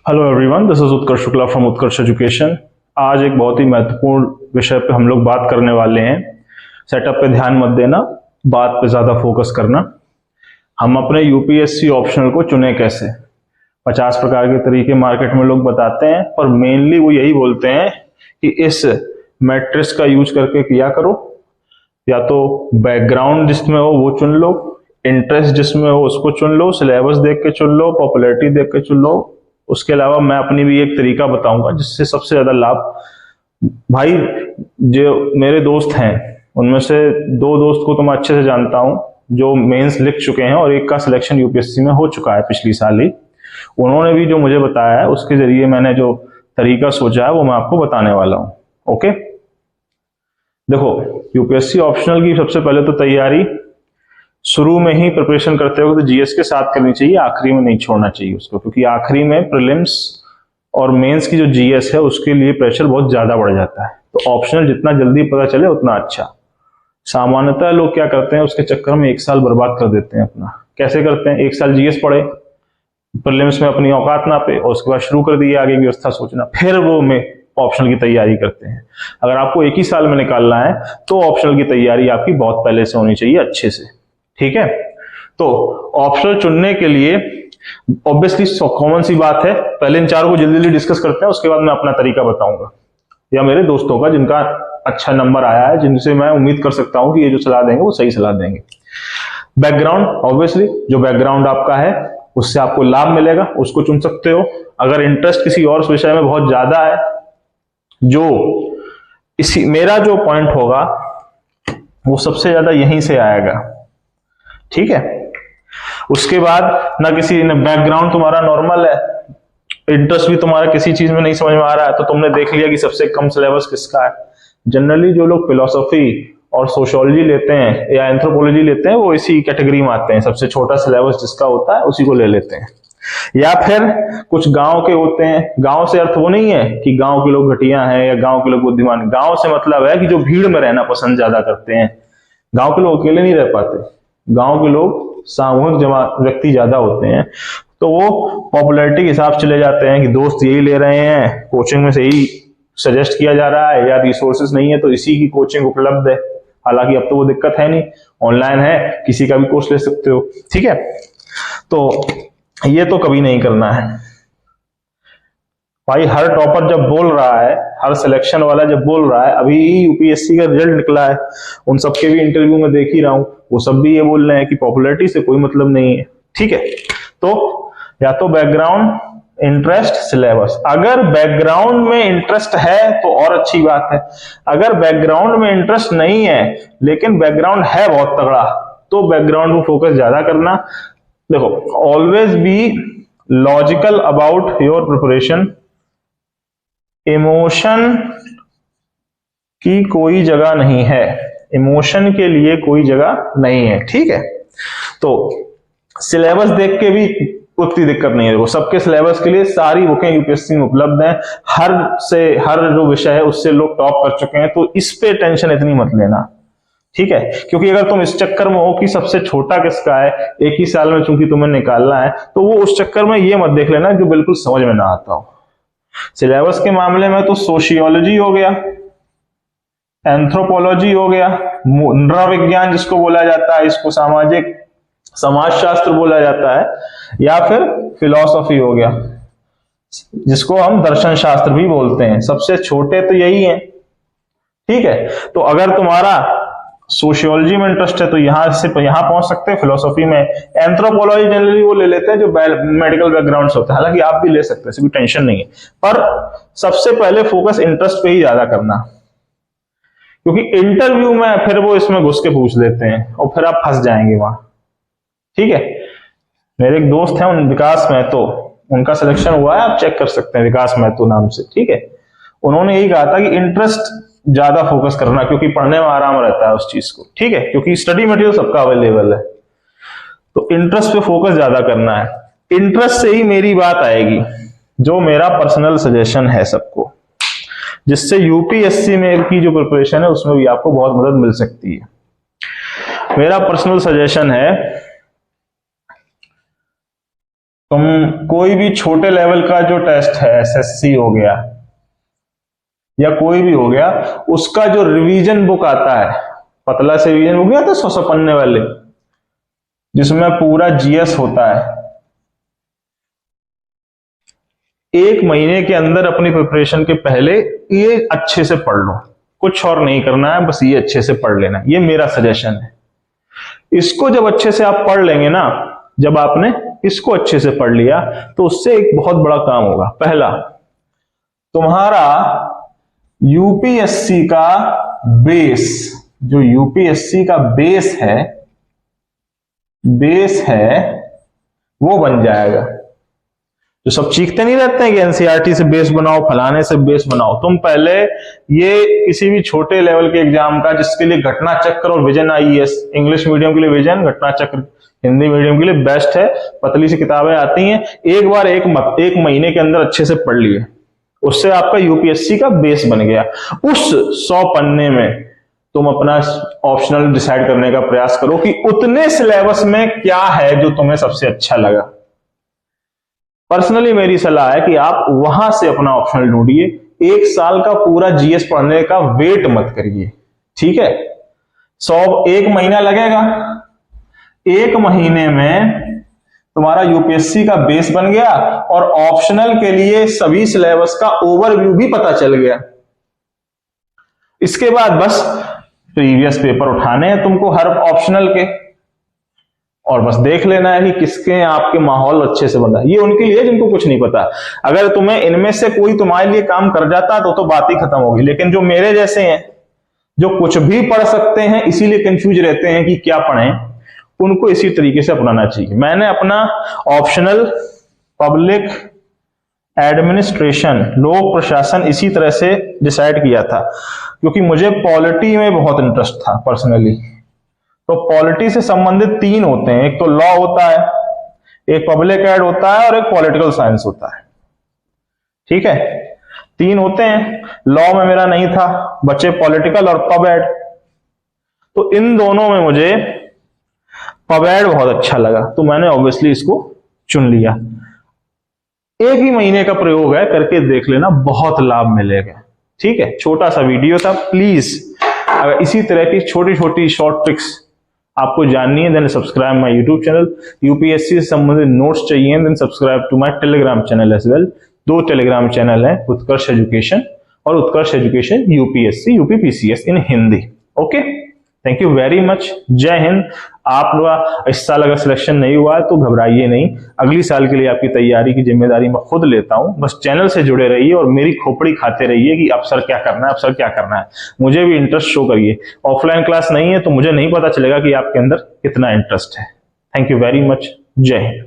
Hello everyone, this is Utkarsh Shukla from Utkarsh education. आज एक बहुत ही महत्वपूर्ण विषय पे हम लोग बात करने वाले हैं। सेटअप पे ध्यान मत देना, बात पे ज्यादा फोकस करना। हम अपने यूपीएससी ऑप्शनल को चुने कैसे। 50 प्रकार के तरीके मार्केट में लोग बताते हैं, पर मेनली वो यही बोलते हैं कि इस मैट्रिक्स का यूज करके किया करो। या तो बैकग्राउंड जिसमें हो वो चुन लो, इंटरेस्ट जिसमें हो उसको चुन लो, सिलेबस देख के चुन लो, पॉपुलैरिटी देख के चुन लो। उसके अलावा मैं अपनी भी एक तरीका बताऊंगा जिससे सबसे ज्यादा लाभ। भाई, जो मेरे दोस्त हैं उनमें से 2 दोस्त को तो मैं अच्छे से जानता हूं जो मेंस लिख चुके हैं और एक का सिलेक्शन यूपीएससी में हो चुका है पिछली साल ही। उन्होंने भी जो मुझे बताया है उसके जरिए मैंने जो तरीका सोचा है वो मैं आपको बताने वाला हूं। ओके, देखो, यूपीएससी ऑप्शनल की सबसे पहले तो तैयारी शुरू में ही प्रिपरेशन करते हो तो जीएस के साथ करनी चाहिए, आखिरी में नहीं छोड़ना चाहिए उसको, क्योंकि आखिरी में प्रीलिम्स और मेंस की जो जीएस है उसके लिए प्रेशर बहुत ज्यादा बढ़ जाता है। तो ऑप्शनल जितना जल्दी पता चले उतना अच्छा। सामान्यतः लोग क्या करते हैं, उसके चक्कर में 1 साल बर्बाद कर देते हैं अपना। कैसे करते हैं? 1 साल जीएस पढ़े, प्रीलिम्स में अपनी औकात नापे और उसके बाद शुरू कर दिए आगे की व्यवस्था सोचना, फिर वो में ऑप्शनल की तैयारी करते हैं। अगर आपको 1 ही साल में निकालना है तो ऑप्शनल की तैयारी आपकी बहुत पहले से होनी चाहिए, अच्छे से। ठीक है, तो ऑप्शनल चुनने के लिए ऑब्वियसली कॉमन सी बात है, पहले इन 4 को जल्दी जल्दी डिस्कस करते हैं, उसके बाद मैं अपना तरीका बताऊंगा या मेरे दोस्तों का जिनका अच्छा नंबर आया है, जिनसे मैं उम्मीद कर सकता हूं कि ये जो सलाह देंगे वो सही सलाह देंगे। बैकग्राउंड, ऑब्वियसली जो बैकग्राउंड आपका है उससे आपको लाभ मिलेगा, उसको चुन सकते हो। अगर इंटरेस्ट किसी और विषय में बहुत ज्यादा है, जो इसी मेरा जो पॉइंट होगा वो सबसे ज्यादा यहीं से आएगा। ठीक है, उसके बाद ना किसी ने बैकग्राउंड तुम्हारा नॉर्मल है, इंटरेस्ट भी तुम्हारा किसी चीज में नहीं समझ में आ रहा है, तो तुमने देख लिया कि सबसे कम सिलेबस किसका है। जनरली जो लोग फिलोसफी और सोशियोलॉजी लेते हैं या एंथ्रोपोलॉजी लेते हैं वो इसी कैटेगरी में आते हैं, सबसे छोटा सिलेबस जिसका होता है उसी को ले लेते हैं। या फिर कुछ गांव के होते हैं। गांव से अर्थ वो नहीं है कि गांव के लोग घटिया हैं या गांव के लोग बुद्धिमान। गांव से मतलब है कि जो भीड़ में रहना पसंद ज्यादा करते हैं। गांव के लोग अकेले नहीं रह पाते, गांव के लोग सामूहिक जमा व्यक्ति ज्यादा होते हैं, तो वो पॉपुलैरिटी के हिसाब से चले जाते हैं कि दोस्त यही ले रहे हैं, कोचिंग में से यही सजेस्ट किया जा रहा है, या रिसोर्सेज नहीं है तो इसी की कोचिंग उपलब्ध है। हालांकि अब तो वो दिक्कत है नहीं, ऑनलाइन है, किसी का भी कोर्स ले सकते हो। ठीक है, तो ये तो कभी नहीं करना है भाई। हर टॉपर जब बोल रहा है, हर सिलेक्शन वाला जब बोल रहा है, अभी यूपीएससी का रिजल्ट निकला है, उन सबके भी इंटरव्यू में देख ही रहा हूं, वो सब भी ये बोल रहे हैं कि पॉपुलैरिटी से कोई मतलब नहीं है। ठीक है, तो या तो बैकग्राउंड, इंटरेस्ट, सिलेबस। अगर बैकग्राउंड में इंटरेस्ट है तो और अच्छी बात है। अगर बैकग्राउंड में इंटरेस्ट नहीं है लेकिन बैकग्राउंड है बहुत तगड़ा, तो बैकग्राउंड को फोकस ज्यादा करना। देखो, always be logical about your preparation. Emotion की कोई जगह नहीं है, इमोशन के लिए कोई जगह नहीं है। ठीक है, तो सिलेबस देख के भी उतनी दिक्कत नहीं है। देखो, सबके सिलेबस के लिए सारी बुकें यूपीएससी में उपलब्ध हैं, हर जो विषय है उससे लोग टॉप कर चुके हैं, तो इस पे टेंशन इतनी मत लेना। ठीक है, क्योंकि अगर तुम इस चक्कर में हो कि सबसे छोटा किसका है, 1 ही साल में चूंकि तुम्हें निकालना है, तो वो उस चक्कर में ये मत देख लेना जो बिल्कुल समझ में ना आता हो। सिलेबस के मामले में तो सोशियोलॉजी हो गया, एंथ्रोपोलॉजी हो गया, नृविज्ञान जिसको बोला जाता है, इसको सामाजिक समाजशास्त्र बोला जाता है, या फिर फिलॉसफी हो गया जिसको हम दर्शन शास्त्र भी बोलते हैं। सबसे छोटे तो यही हैं। ठीक है, तो अगर तुम्हारा सोशियोलॉजी में इंटरेस्ट है तो यहां से यहां पहुंच सकते हैं। फिलोसफी में एंथ्रोपोलॉजी जनरली वो ले लेते हैं जो मेडिकल बैकग्राउंड से होता है, हालांकि आप भी ले सकते हैं, इसकी कोई टेंशन नहीं है, पर सबसे पहले फोकस इंटरेस्ट पे ही ज्यादा करना, क्योंकि इंटरव्यू में फिर वो इसमें घुस के पूछ लेते हैं और फिर आप फंस जाएंगे वहां। ठीक है, मेरे एक दोस्त हैं उन विकास महतो, उनका सिलेक्शन हुआ है, आप चेक कर सकते हैं, विकास महतो नाम से। ठीक है, उन्होंने यही कहा था कि इंटरेस्ट ज्यादा फोकस करना, क्योंकि पढ़ने में आराम रहता है उस चीज को। ठीक है, क्योंकि स्टडी मटेरियल सबका अवेलेबल है, तो इंटरेस्ट पे फोकस ज्यादा करना है। इंटरेस्ट से ही मेरी बात आएगी, जो मेरा पर्सनल सजेशन है सबको, जिससे यूपीएससी में की जो प्रिपरेशन है उसमें भी आपको बहुत मदद मिल सकती है। मेरा पर्सनल सजेशन है, तुम कोई भी छोटे लेवल का जो टेस्ट है, एसएससी हो गया या कोई भी हो गया, उसका जो रिवीजन बुक आता है, पतला से रिवीजन बुक आता है 100 पन्ने वाले, जिसमें पूरा जीएस होता है, 1 महीने के अंदर अपनी प्रिपरेशन के पहले ये अच्छे से पढ़ लो, कुछ और नहीं करना है, बस ये अच्छे से पढ़ लेना, ये मेरा सजेशन है। इसको जब अच्छे से आप पढ़ लेंगे ना, जब आपने इसको अच्छे से पढ़ लिया तो उससे एक बहुत बड़ा काम होगा। पहला, तुम्हारा यूपीएससी का बेस, जो यूपीएससी का बेस है वो बन जाएगा। जो सब चीखते नहीं रहते हैं कि एनसीईआरटी से बेस बनाओ, फलाने से बेस बनाओ, तुम पहले ये किसी भी छोटे लेवल के एग्जाम का, जिसके लिए घटना चक्र और विजन आईएएस, इंग्लिश मीडियम के लिए विजन, घटना चक्र हिंदी मीडियम के लिए बेस्ट है, पतली सी किताबें आती हैं, एक बार एक महीने के अंदर अच्छे से पढ़ लिए, उससे आपका यूपीएससी का बेस बन गया। उस 100 पन्ने में तुम अपना ऑप्शनल डिसाइड करने का प्रयास करो कि उतने सिलेबस में क्या है जो तुम्हें सबसे अच्छा लगा। पर्सनली मेरी सलाह है कि आप वहां से अपना ऑप्शनल ढूंढिए, 1 साल का पूरा जीएस पढ़ने का वेट मत करिए, ठीक है। 1 महीना लगेगा, 1 महीने में तुम्हारा यूपीएससी का बेस बन गया और ऑप्शनल के लिए सभी सिलेबस का ओवरव्यू भी पता चल गया। इसके बाद बस प्रीवियस पेपर उठाने हैं तुमको हर ऑप्शनल के, और बस देख लेना है कि किसके आपके माहौल अच्छे से बना। ये उनके लिए जिनको कुछ नहीं पता। अगर तुम्हें इनमें से कोई तुम्हारे लिए काम कर जाता तो बात ही खत्म होगी, लेकिन जो मेरे जैसे हैं, जो कुछ भी पढ़ सकते हैं, इसीलिए कंफ्यूज रहते हैं कि क्या पढ़ें, उनको इसी तरीके से अपनाना चाहिए। मैंने अपना ऑप्शनल पब्लिक एडमिनिस्ट्रेशन, लोक प्रशासन, इसी तरह से डिसाइड किया था, क्योंकि मुझे पॉलिटी में बहुत इंटरेस्ट था पर्सनली। तो पॉलिटी से संबंधित 3 होते हैं, एक तो लॉ होता है, एक पब्लिक एड होता है और एक पॉलिटिकल साइंस होता है, ठीक है। 3 होते हैं। लॉ में मेरा नहीं था, बचे पॉलिटिकल और पब एड। तो इन दोनों में मुझे पब एड बहुत अच्छा लगा, तो मैंने ऑब्वियसली इसको चुन लिया। 1 ही महीने का प्रयोग है, करके देख लेना, बहुत लाभ मिलेगा, ठीक है। छोटा सा वीडियो था, प्लीज अगर इसी तरह की छोटी छोटी शॉर्ट ट्रिक्स आपको जाननी है, then subscribe my YouTube channel. UPSC से संबंधित नोट्स चाहिए, then subscribe to my Telegram channel as well. 2 Telegram channel है, उत्कर्ष एजुकेशन और Utkarsh education UPSC UPPCS in Hindi. Okay, thank you very much, जय हिंद। आप लोग इस साल अगर सिलेक्शन नहीं हुआ है तो घबराइए नहीं, अगली साल के लिए आपकी तैयारी की जिम्मेदारी मैं खुद लेता हूं। बस चैनल से जुड़े रहिए और मेरी खोपड़ी खाते रहिए कि अब सर क्या करना है, अब सर क्या करना है। मुझे भी इंटरेस्ट शो करिए। ऑफलाइन क्लास नहीं है तो मुझे नहीं पता चलेगा कि आपके अंदर कितना इंटरेस्ट है। थैंक यू वेरी मच, जय हिंद।